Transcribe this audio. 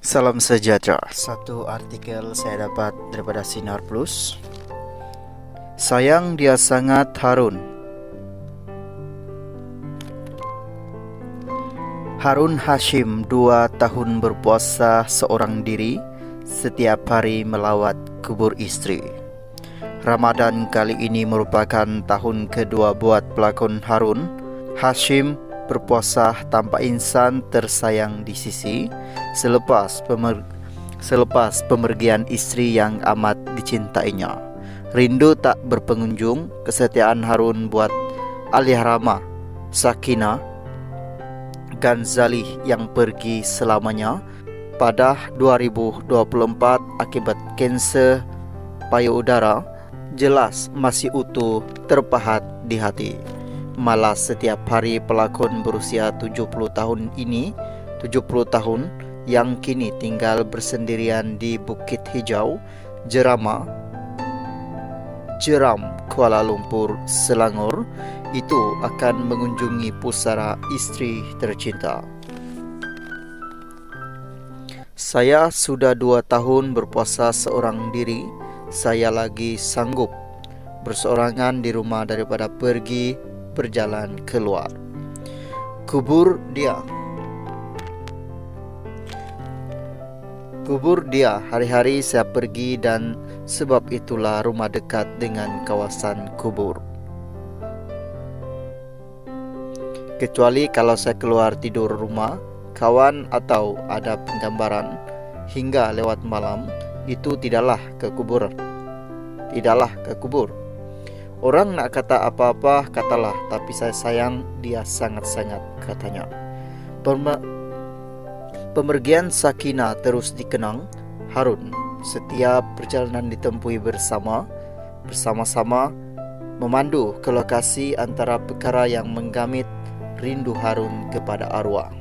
Salam sejahtera. Satu artikel saya dapat daripada Sinar Plus. Sayang dia sangat Harun. Harun Hashim 2 tahun berpuasa seorang diri, setiap hari melawat kubur istri. Ramadan kali ini merupakan tahun kedua buat pelakon Harun Hashim berpuasa tanpa insan tersayang di sisi selepas pemergian istri yang amat dicintainya. Rindu tak berpengunjung, kesetiaan Harun buat Alihrama Sakinah Ganzali yang pergi selamanya pada 2024 akibat kanser payudara jelas masih utuh terpahat di hati. Malah setiap hari pelakon berusia 70 tahun yang kini tinggal bersendirian di Bukit Hijau, Jeram, Kuala Lumpur, Selangor, itu akan mengunjungi pusara istri tercinta. Saya sudah 2 tahun berpuasa seorang diri. Saya lagi sanggup berseorangan di rumah daripada pergi berjalan keluar. Kubur dia hari-hari saya pergi, dan sebab itulah rumah dekat dengan kawasan kubur. Kecuali kalau saya keluar tidur rumah kawan atau ada penggambaran hingga lewat malam, itu tidaklah ke kubur. Orang nak kata apa-apa, katalah, tapi saya sayang dia sangat-sangat, katanya. Pemergian Sakinah terus dikenang Harun. Setiap perjalanan ditempuhi bersama-sama memandu ke lokasi antara perkara yang menggamit rindu Harun kepada arwah.